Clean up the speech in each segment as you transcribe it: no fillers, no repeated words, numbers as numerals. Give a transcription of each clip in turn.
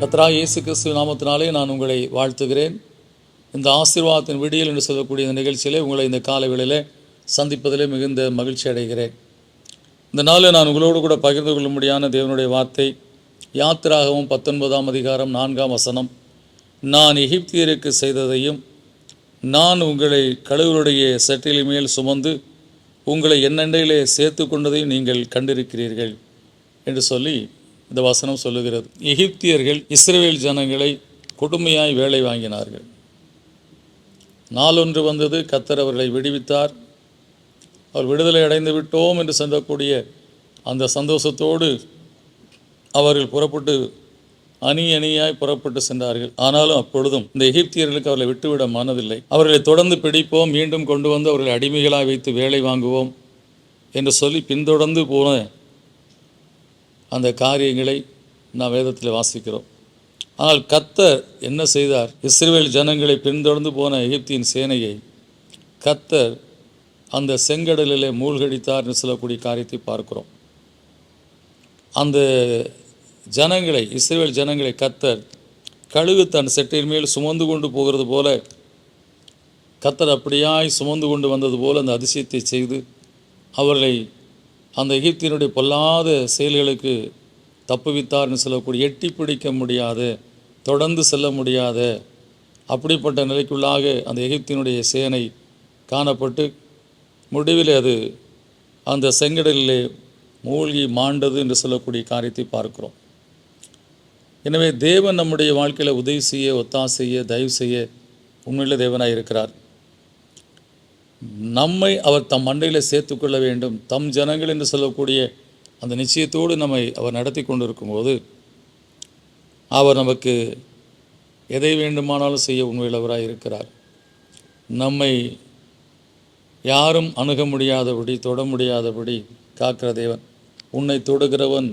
கர்த்தராகிய இயேசு கிறிஸ்து நாமத்தினாலே நான் உங்களை வாழ்த்துகிறேன். இந்த ஆசீர்வாதத்தின் விடியல் என்று சொல்லக்கூடிய இந்த நிகழ்ச்சியிலே உங்களை இந்த காலை வேளையிலே சந்திப்பதிலே மிகுந்த மகிழ்ச்சி அடைகிறேன். இந்த நாளில் நான் உங்களோடு கூட பகிர்ந்து கொள்ளும்படியான தேவனுடைய வார்த்தை யாத்திராகமம் 19ஆம் அதிகாரம் 4ஆம் வசனம். நான் எகிப்தியருக்கு செய்ததையும் நான் உங்களை கழுகுகளுடைய சட்டிலின் மேல் சுமந்து உங்களை என்னண்டையிலே சேர்த்து கொண்டதையும் நீங்கள் கண்டிருக்கிறீர்கள் என்று சொல்லி இந்த வசனம் சொல்லுகிறது. எகிப்தியர்கள் இஸ்ரவேல் ஜனங்களை கொடுமையாய் வேலை வாங்கினார்கள். நாளொன்று வந்தது, கர்த்தர் அவர்களை விடுவித்தார். அவர் விடுதலை அடைந்து விட்டோம் என்று சொல்லக்கூடிய அந்த சந்தோஷத்தோடு அவர்கள் புறப்பட்டு அணியாய் புறப்பட்டு சென்றார்கள். ஆனாலும் அப்பொழுதும் இந்த எகிப்தியர்களுக்கு அவர்களை விட்டுவிட மனதில்லை. அவர்களை தொடர்ந்து பிடிப்போம், மீண்டும் கொண்டு வந்து அவர்களை அடிமைகளாக வைத்து வேலை வாங்குவோம் என்று சொல்லி பின்தொடர்ந்து போன அந்த காரியங்களை நாம் வேதத்தில் வாசிக்கிறோம். ஆனால் கர்த்தர் என்ன செய்தார்? இஸ்ரவேல் ஜனங்களை பின்தொடர்ந்து போன எகிப்தின் சேனையை கர்த்தர் அந்த செங்கடலிலே மூழ்கடித்தார் என்று சொல்லக்கூடிய காரியத்தை பார்க்கிறோம். அந்த ஜனங்களை, இஸ்ரவேல் ஜனங்களை கர்த்தர் கழுகு தன் செட்டின் மேல் சுமந்து கொண்டு போகிறது போல, கர்த்தர் அப்படியாய் சுமந்து கொண்டு வந்தது போல அந்த அதிசயத்தை செய்து அவர்களை அந்த எகிப்தினுடைய பொல்லாத செயல்களுக்கு தப்புவித்தார்னு சொல்லக்கூடிய, எட்டி பிடிக்க முடியாத, தொடர்ந்து செல்ல முடியாத அப்படிப்பட்ட நிலைக்குள்ளாக அந்த எகிப்தினுடைய சேனை காணப்பட்டு முடிவில் அது அந்த செங்கடலிலே மூழ்கி மாண்டது என்று சொல்லக்கூடிய காரியத்தை பார்க்கிறோம். எனவே தேவன் நம்முடைய வாழ்க்கையில் உதவி செய்ய, ஒத்தாசெய்ய, தயவு செய்ய உண்மையிலே தேவனாக இருக்கிறார். நம்மை அவர் தம் மண்டையில் சேர்த்துக்கொள்ள வேண்டும், தம் ஜனங்கள் என்று சொல்லக்கூடிய அந்த நிச்சயத்தோடு நம்மை அவர் நடத்தி கொண்டு இருக்கும்போது அவர் நமக்கு எதை வேண்டுமானாலும் செய்ய உண்மையுள்ளவராக இருக்கிறார். நம்மை யாரும் அணுக முடியாதபடி, தொட முடியாதபடி காக்கிற தேவன். உன்னை தொடுகிறவன்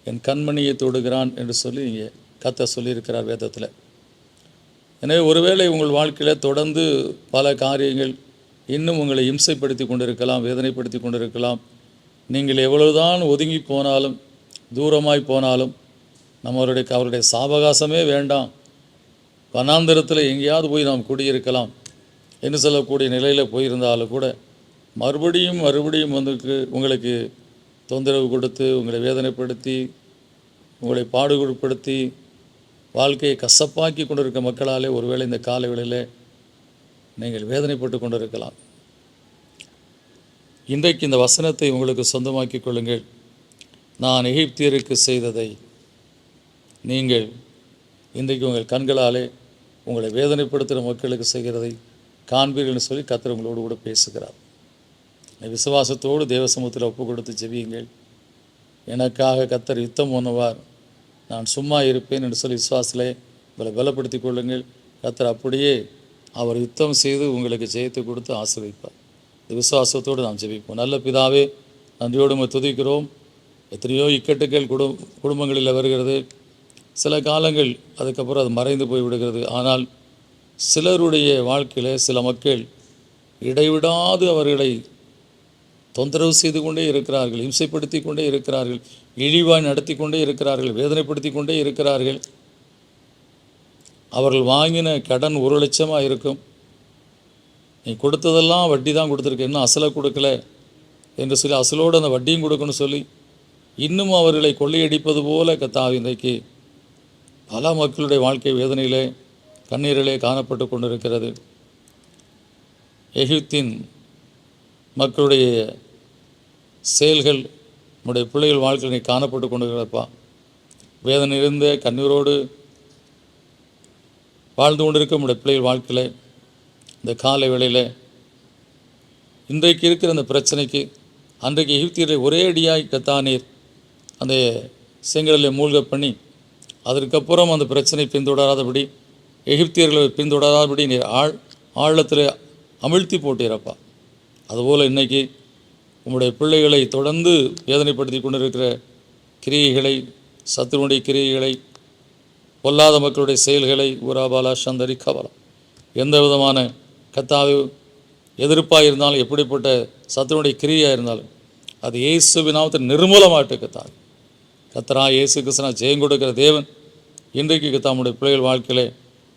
என் கண்மணியை தொடுகிறான் என்று சொல்லி இங்கே கர்த்தர் சொல்லியிருக்கிறார் வேதத்தில். எனவே ஒருவேளை உங்கள் வாழ்க்கையில் தொடர்ந்து பல காரியங்கள் இன்னும் உங்களை இம்சைப்படுத்தி கொண்டிருக்கலாம், வேதனைப்படுத்தி கொண்டிருக்கலாம். நீங்கள் எவ்வளவுதான் ஒதுங்கி போனாலும், தூரமாய் போனாலும், அவருடைய சாவகாசமே வேண்டாம், வனாந்தரத்தில் எங்கேயாவது போய் நாம் குடியிருக்கலாம் என்று சொல்லக்கூடிய நிலையில் போயிருந்தாலும் கூட மறுபடியும் உங்களுக்கு தொந்தரவு கொடுத்து, உங்களை வேதனைப்படுத்தி, உங்களை பாடுபடுத்தி, வாழ்க்கையை கசப்பாக்கி கொண்டிருக்க மக்களாலே ஒருவேளை இந்த கால வேளையில் நீங்கள் வேதனைப்பட்டு கொண்டிருக்கலாம். இன்றைக்கு இந்த வசனத்தை உங்களுக்கு சொந்தமாக்கி கொள்ளுங்கள். நான் எகிப்தியருக்கு செய்ததை நீங்கள் இன்றைக்கு உங்கள் கண்களாலே உங்களை வேதனைப்படுத்துகிற மக்களுக்கு செய்கிறதை காண்பீர்கள்னு சொல்லி கர்த்தர் உங்களோடு கூட பேசுகிறார். விசுவாசத்தோடு தேவ சமூகத்தில் ஒப்பு கொடுத்து ஜெபியுங்கள். எனக்காக கர்த்தர் யுத்தம் பண்ணுவார், நான் சும்மா இருப்பேன் என்று சொல்லி விசுவாசத்திலே உங்களை பலப்படுத்தி கொள்ளுங்கள். கர்த்தர் அப்படியே அவர் யுத்தம் செய்து உங்களுக்கு ஜெயத்தை கொடுத்து ஆசீர்வதிப்பார். இந்த விசுவாசத்தோடு நாம் ஜெபிப்போம். நல்ல பிதாவே, நன்றியோடு நம்ம துதிக்கிறோம். எத்தனையோ இக்கட்டுகள் குடும்பங்களில் வருகிறது. சில காலங்கள் அதுக்கப்புறம் அது மறைந்து போய் விடுகிறது. ஆனால் சிலருடைய வாழ்க்கையில் சில மக்கள் இடைவிடாது அவர்களை தொந்தரவு செய்து கொண்டே இருக்கிறார்கள், இம்சைப்படுத்தி கொண்டே இருக்கிறார்கள், இழிவாய் நடத்தி கொண்டே இருக்கிறார்கள், வேதனைப்படுத்தி கொண்டே இருக்கிறார்கள். அவர்கள் வாங்கின கடன் 1 லட்சமாக இருக்கும். நீ கொடுத்ததெல்லாம் வட்டி தான் கொடுத்துருக்க, இன்னும் அசலை கொடுக்கல என்று சொல்லி அசலோடு அந்த வட்டியும் கொடுக்கணும்னு சொல்லி இன்னும் அவர்களை கொள்ளையடிப்பது போல கர்த்தாவே இன்றைக்கு பல மக்களுடைய வாழ்க்கை வேதனையிலே, கண்ணீரிலே காணப்பட்டு கொண்டிருக்கிறது. எகிப்தின் மக்களுடைய செயல்கள் நம்முடைய பிள்ளைகள் வாழ்க்கையில் காணப்பட்டு கொண்டிருக்கிறப்பா. வேதனை இருந்த கண்ணீரோடு வாழ்ந்து கொண்டிருக்க நம்முடைய பிள்ளைகள் வாழ்க்கையில் இந்த காலை வேளையில் இன்றைக்கு இருக்கிற அந்த பிரச்சனைக்கு, அன்றைக்கு எகிப்தியரை ஒரே அடியாய் கத்தானீர் அந்த செங்கடலில் மூழ்க பண்ணி அதற்கப்புறம் அந்த பிரச்சனை பின்தொடராதபடி, எகிப்தியர்களை பின்தொடராதபடி நீர் ஆழத்தில் அமிழ்த்தி போட்டீரப்பா. அதுபோல் இன்றைக்கி உங்களுடைய பிள்ளைகளை தொடர்ந்து வேதனைப்படுத்தி கொண்டிருக்கிற கிரியைகளை, சத்துருடைய கிரியைகளை, பொல்லாத மக்களுடைய செயல்களை, ஊராபாலா சந்தரி கவலா, எந்த விதமான கர்த்தாவே எதிர்ப்பாக இருந்தாலும், எப்படிப்பட்ட சத்துருடைய கிரியாக இருந்தாலும் அது இயேசுவின் நாமத்தில் நிர்மூலமாட்டு கர்த்தாவே. கர்த்தராகிய இயேசு கிறிஸ்து ஜெயம் கொடுக்கிற தேவன். இன்றைக்கு தம்முடைய பிள்ளைகள் வாழ்க்கையிலே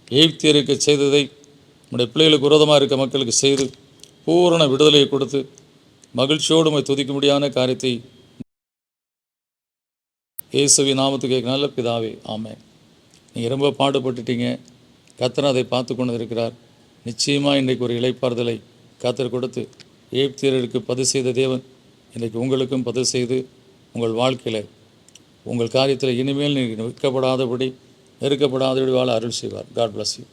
எகிப்தியருக்கு செய்ததை நம்முடைய பிள்ளைகளுக்கு விரோதமாக இருக்க மக்களுக்கு செய்து பூரண விடுதலையை கொடுத்து மகிழ்ச்சியோடு உம்மை துதிக்க முடியாத காரியத்தை இயேசுவின் நாமத்துக்கு நல்ல பிதாவே, ஆமென். நீங்கள் ரொம்ப பாடுபட்டுட்டீங்க. கர்த்தர் அதை பார்த்து கொண்டு இருக்கிறார். நிச்சயமாக இன்றைக்கு ஒரு இளைப்பாறுதலை கர்த்தர் கொடுத்து எகிப்தியருக்கு பதில் செய்த தேவன் இன்றைக்கு உங்களுக்கும் பதில் செய்து உங்கள் வாழ்க்கையில் உங்கள் காரியத்தில் இனிமேல் நீங்கள் நெருக்கப்படாதபடி வாழ அருள் செய்வார். God bless you.